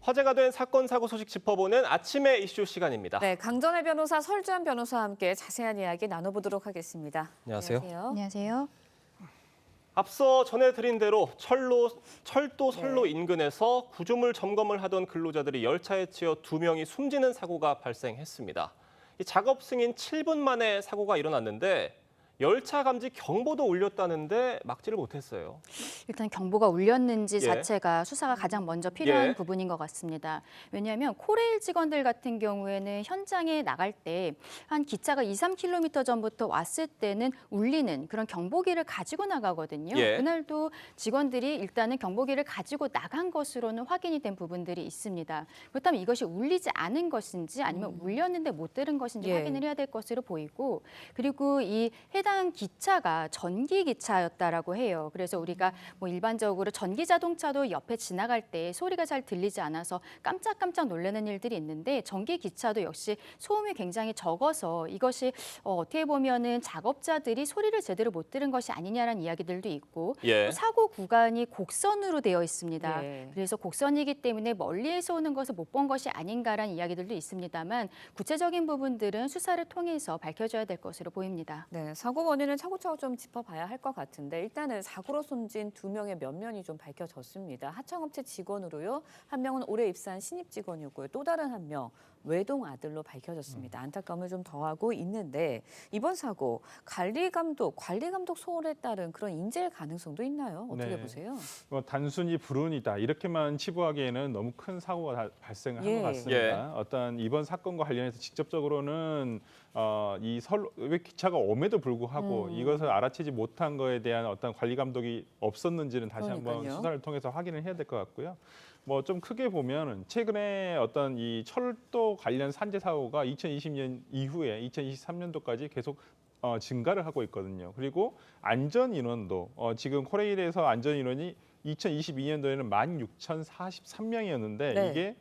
화제가 된 사건, 사고 소식 짚어보는 아침의 이슈 시간입니다. 네, 강전의 변호사, 설주한 변호사와 함께 자세한 이야기 나눠보도록 하겠습니다. 안녕하세요. 안녕하세요. 앞서 전해드린 대로 철도 선로 인근에서 구조물 점검을 하던 근로자들이 열차에 치여 2명이 숨지는 사고가 발생했습니다. 이 작업 승인 7분 만에 사고가 일어났는데 열차 감지 경보도 울렸다는데 막지를 못했어요. 일단 경보가 울렸는지 예. 자체가 수사가 가장 먼저 필요한 예. 부분인 것 같습니다. 왜냐하면 코레일 직원들 같은 경우에는 현장에 나갈 때 한 기차가 2, 3km 전부터 왔을 때는 울리는 그런 경보기를 가지고 나가거든요. 예. 그날도 직원들이 일단은 경보기를 가지고 나간 것으로는 확인이 된 부분들이 있습니다. 그렇다면 이것이 울리지 않은 것인지 아니면 울렸는데 못 들은 것인지 예. 확인을 해야 될 것으로 보이고, 그리고 이 해당 기차가 전기 기차였다라고 해요. 그래서 우리가 뭐 일반적으로 전기 자동차도 옆에 지나갈 때 소리가 잘 들리지 않아서 깜짝깜짝 놀라는 일들이 있는데 전기 기차도 역시 소음이 굉장히 적어서 이것이 어떻게 보면은 작업자들이 소리를 제대로 못 들은 것이 아니냐라는 이야기들도 있고, 예. 또 사고 구간이 곡선으로 되어 있습니다. 예. 그래서 곡선이기 때문에 멀리에서 오는 것을 못 본 것이 아닌가라는 이야기들도 있습니다만 구체적인 부분들은 수사를 통해서 밝혀져야 될 것으로 보입니다. 네, 사고 원인은 차곡차곡 좀 짚어봐야 할 것 같은데 일단은 사고로 숨진 2명의 면면이 좀 밝혀졌습니다. 하청업체 직원으로요. 한 명은 올해 입사한 신입 직원이었고요. 또 다른 한 명 외동 아들로 밝혀졌습니다. 안타까움을 좀 더하고 있는데 이번 사고 관리 감독 소홀에 따른 그런 인재일 가능성도 있나요? 어떻게 네. 보세요? 단순히 불운이다 이렇게만 치부하기에는 너무 큰 사고가 발생을 한 예. 것 같습니다. 어떤 이번 사건과 관련해서 직접적으로는 왜 기차가 옴에도 불구하고 이것을 알아채지 못한 거에 대한 어떤 관리 감독이 없었는지는 다시 한번 그러니까요. 수사를 통해서 확인을 해야 될 것 같고요. 뭐 좀 크게 보면 최근에 어떤 이 철도 관련 산재 사고가 2020년 이후에 2023년도까지 계속 증가를 하고 있거든요. 그리고 안전 인원도 지금 코레일에서 안전 인원이 2022년도에는 16,043명이었는데 네. 이게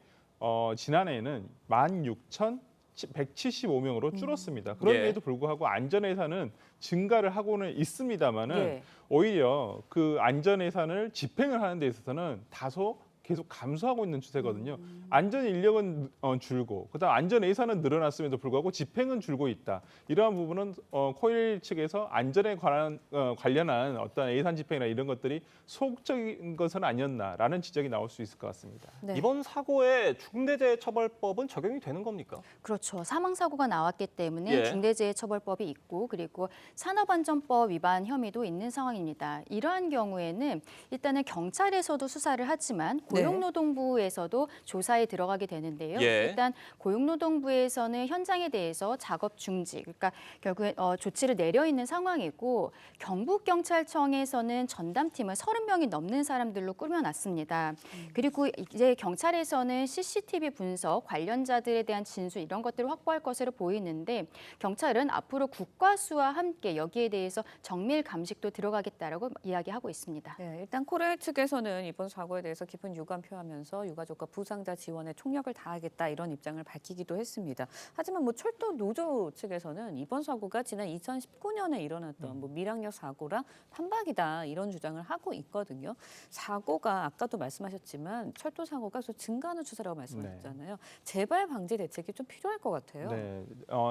지난해에는 16,175명으로 줄었습니다. 그럼에도 불구하고 안전 예산은 증가를 하고는 있습니다만은 예. 오히려 그 안전 예산을 집행을 하는 데 있어서는 다소 계속 감소하고 있는 추세거든요. 안전 인력은 줄고, 그다음 안전 예산은 늘어났음에도 불구하고 집행은 줄고 있다. 이러한 부분은 코레일 측에서 안전에 관련한 어떤 예산 집행이나 이런 것들이 소극적인 것은 아니었나라는 지적이 나올 수 있을 것 같습니다. 네. 이번 사고에 중대재해처벌법은 적용이 되는 겁니까? 그렇죠. 사망사고가 나왔기 때문에 예. 중대재해처벌법이 있고, 그리고 산업안전법 위반 혐의도 있는 상황입니다. 이러한 경우에는 일단은 경찰에서도 수사를 하지만 고용노동부에서도 조사에 들어가게 되는데요. 예. 일단 고용노동부에서는 현장에 대해서 작업 중지, 그러니까 결국에 조치를 내려 있는 상황이고, 경북경찰청에서는 전담팀을 30명이 넘는 사람들로 꾸며놨습니다. 그리고 이제 경찰에서는 CCTV 분석, 관련자들에 대한 진술 이런 것들을 확보할 것으로 보이는데, 경찰은 앞으로 국과수와 함께 여기에 대해서 정밀 감식도 들어가겠다라고 이야기하고 있습니다. 네, 일단 코레일 측에서는 이번 사고에 대해서 깊은 유감 표하면서 유가족과 부상자 지원에 총력을 다하겠다 이런 입장을 밝히기도 했습니다. 하지만 뭐 철도 노조 측에서는 이번 사고가 지난 2019년에 일어났던 뭐 밀양역 사고랑 판박이다 이런 주장을 하고 있거든요. 사고가 아까도 말씀하셨지만 철도 사고가 계속 증가하는 추세라고 말씀하셨잖아요. 재발 방지 대책이 좀 필요할 것 같아요. 네,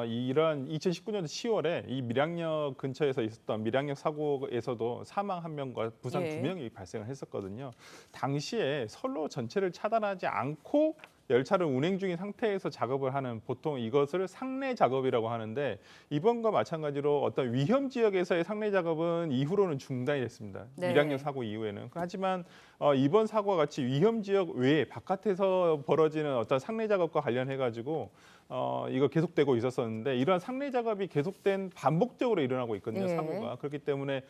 이런 2019년 10월에 이 밀양역 근처에서 있었던 밀양역 사고에서도 사망 1명과 부상 예. 2명이 발생을 했었거든요. 당시에 선로 전체를 차단하지 않고 열차를 운행 중인 상태에서 작업을 하는, 보통 이것을 상내 작업이라고 하는데, 이번과 마찬가지로 어떤 위험 지역에서의 상내 작업은 이후로는 중단이 됐습니다. 네. 밀양역 사고 이후에는. 하지만 이번 사고와 같이 위험 지역 외에 바깥에서 벌어지는 어떤 상내 작업과 관련해 가지고 이거 계속되고 있었었는데, 이러한 상내 작업이 계속된 반복적으로 일어나고 있거든요. 예. 사고가. 그렇기 때문에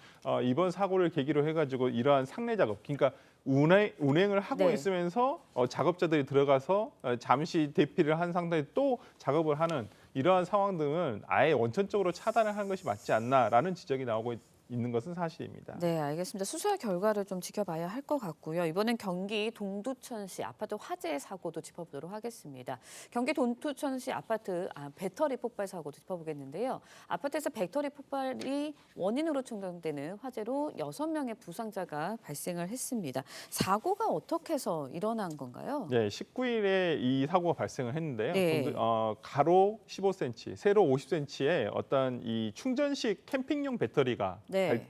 이번 사고를 계기로 해가지고 이러한 상내 작업, 그러니까 운행을 하고 네. 있으면서 작업자들이 들어가서 잠시 대피를 한 상태에 또 작업을 하는 이러한 상황 등은 아예 원천적으로 차단을 하는 것이 맞지 않나라는 지적이 나오고 있는 것은 사실입니다. 네, 알겠습니다. 수사 결과를 좀 지켜봐야 할 것 같고요. 이번엔 경기 동두천시 아파트 화재 사고도 짚어보도록 하겠습니다. 경기 동두천시 아파트 배터리 폭발 사고도 짚어보겠는데요. 아파트에서 배터리 폭발이 원인으로 측정되는 화재로 6명의 부상자가 발생을 했습니다. 사고가 어떻게 해서 일어난 건가요? 네, 19일에 이 사고가 발생을 했는데요. 네. 가로 15cm, 세로 50cm의 어떤 이 충전식 캠핑용 배터리가 네.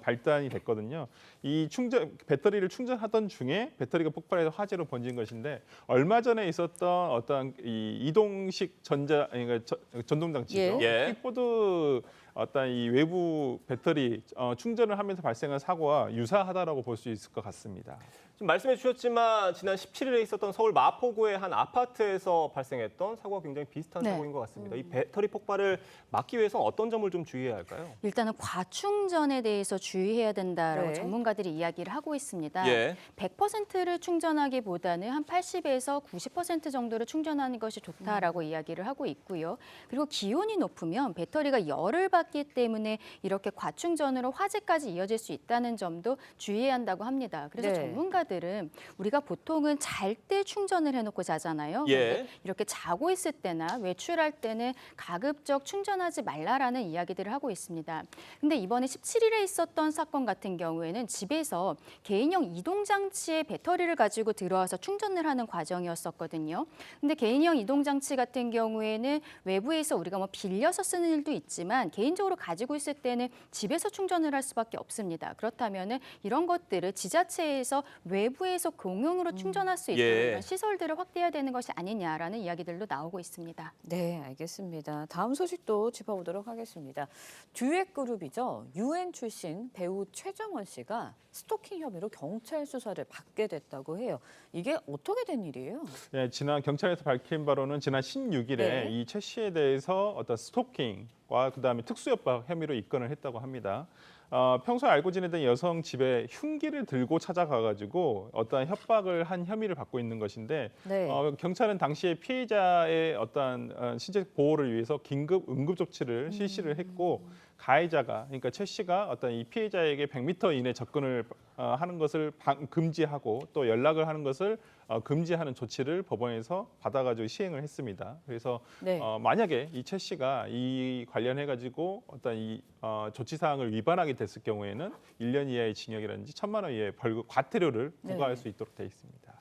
발단이 됐거든요. 이 배터리를 충전하던 중에 배터리가 폭발해서 화재로 번진 것인데 얼마 전에 있었던 어떤 이 이동식 그러니까 전동 장치죠. 예. 킥보드 어떤 이 외부 배터리 충전을 하면서 발생한 사고와 유사하다라고 볼 수 있을 것 같습니다. 지금 말씀해 주셨지만 지난 17일에 있었던 서울 마포구의 한 아파트에서 발생했던 사고가 굉장히 비슷한 네. 사고인 것 같습니다. 이 배터리 폭발을 막기 위해서 어떤 점을 좀 주의해야 할까요? 일단은 과충전에 대해서 주의해야 된다라고 네. 전문가들이 이야기를 하고 있습니다. 예. 100%를 충전하기보다는 한 80에서 90% 정도를 충전하는 것이 좋다라고 이야기를 하고 있고요. 그리고 기온이 높으면 배터리가 열을 받기 때문에 이렇게 과충전으로 화재까지 이어질 수 있다는 점도 주의해야 한다고 합니다. 그래서 네. 전문가들은 우리가 보통은 잘 때 충전을 해놓고 자잖아요. 예. 근데 이렇게 자고 있을 때나 외출할 때는 가급적 충전하지 말라라는 이야기들을 하고 있습니다. 근데 이번에 17일에 있었던 사건 같은 경우에는 집에서 개인용 이동장치에 배터리를 가지고 들어와서 충전을 하는 과정이었었거든요. 근데 개인용 이동장치 같은 경우에는 외부에서 우리가 뭐 빌려서 쓰는 일도 있지만 개인적으로 가지고 있을 때는 집에서 충전을 할 수밖에 없습니다. 그렇다면은 이런 것들을 지자체에서 외부에서 공용으로 충전할 수 있도록 예. 이런 시설들을 확대해야 되는 것이 아니냐라는 이야기들도 나오고 있습니다. 네, 알겠습니다. 다음 소식도 짚어보도록 하겠습니다. 듀엣 그룹이죠. UN 출신 배우 최정원 씨가 스토킹 혐의로 경찰 수사를 받게 됐다고 해요. 이게 어떻게 된 일이에요? 네, 지난 경찰에서 밝힌 바로는 지난 16일에 네. 이 최 씨에 대해서 어떤 스토킹과 그다음에 특수협박 혐의로 입건을 했다고 합니다. 평소에 알고 지내던 여성 집에 흉기를 들고 찾아가가지고 어떤 협박을 한 혐의를 받고 있는 것인데 네. 경찰은 당시에 피해자의 어떤 신체 보호를 위해서 긴급 응급 조치를 실시를 했고 가해자가 그러니까 최 씨가 어떤 이 피해자에게 100m 이내 접근을 하는 것을 금지하고 또 연락을 하는 것을 금지하는 조치를 법원에서 받아가지고 시행을 했습니다. 그래서 네. 만약에 이 최 씨가 이 관련해 가지고 어떤 이 조치 사항을 위반하게 됐을 경우에는 1년 이하의 징역이라든지 1,000만 원 이하의 벌금 과태료를 부과할 네. 수 있도록 돼 있습니다.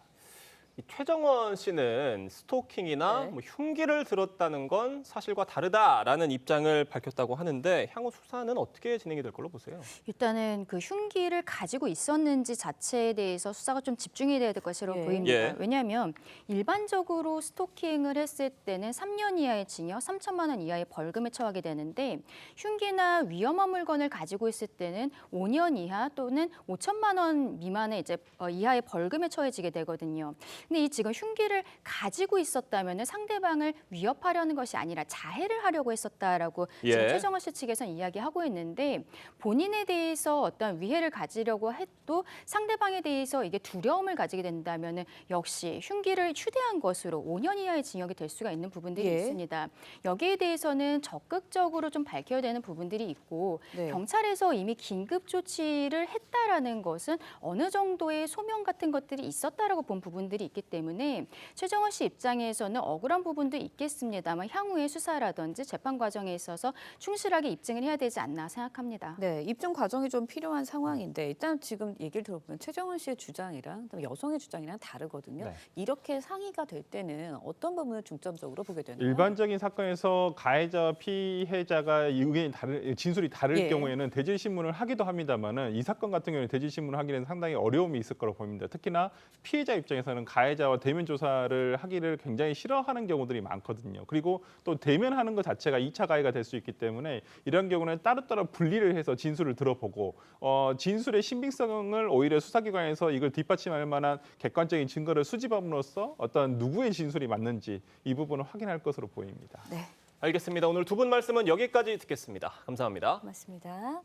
이 최정원 씨는 스토킹이나 네. 뭐 흉기를 들었다는 건 사실과 다르다라는 입장을 밝혔다고 하는데 향후 수사는 어떻게 진행이 될 걸로 보세요? 일단은 그 흉기를 가지고 있었는지 자체에 대해서 수사가 좀 집중이 돼야 될 것으로 예. 보입니다. 예. 왜냐하면 일반적으로 스토킹을 했을 때는 3년 이하의 징역, 3천만 원 이하의 벌금에 처하게 되는데 흉기나 위험한 물건을 가지고 있을 때는 5년 이하 또는 5천만 원 미만의 이하의 벌금에 처해지게 되거든요. 근데 이 지금 흉기를 가지고 있었다면 상대방을 위협하려는 것이 아니라 자해를 하려고 했었다라고 지금 예. 최정원 씨 측에서는 이야기하고 있는데 본인에 대해서 어떤 위해를 가지려고 해도 상대방에 대해서 이게 두려움을 가지게 된다면 역시 흉기를 휴대한 것으로 5년 이하의 징역이 될 수가 있는 부분들이 예. 있습니다. 여기에 대해서는 적극적으로 좀 밝혀야 되는 부분들이 있고 네. 경찰에서 이미 긴급 조치를 했다라는 것은 어느 정도의 소명 같은 것들이 있었다라고 본 부분들이 있기 때문에 최정원 씨 입장에서는 억울한 부분도 있겠습니다만 향후의 수사라든지 재판 과정에 있어서 충실하게 입증을 해야 되지 않나 생각합니다. 네, 입증 과정이 좀 필요한 상황인데 일단 지금 얘기를 들어보면 최정원 씨의 주장이랑 그다음에 여성의 주장이랑 다르거든요. 네. 이렇게 상의가 될 때는 어떤 부분을 중점적으로 보게 되나요? 일반적인 사건에서 가해자와 피해자가 의견이 진술이 다를 예. 경우에는 대질 신문을 하기도 합니다만은 이 사건 같은 경우는 대질 신문을 하기는 상당히 어려움이 있을 거라고 보입니다. 특히나 피해자 입장에서는 가해자와 대면 조사를 하기를 굉장히 싫어하는 경우들이 많거든요. 그리고 또 대면하는 것 자체가 2차 가해가 될 수 있기 때문에 이런 경우는 따로따로 분리를 해서 진술을 들어보고 진술의 신빙성을 오히려 수사기관에서 이걸 뒷받침할 만한 객관적인 증거를 수집함으로써 어떤 누구의 진술이 맞는지 이 부분을 확인할 것으로 보입니다. 네, 알겠습니다. 오늘 두 분 말씀은 여기까지 듣겠습니다. 감사합니다. 고맙습니다.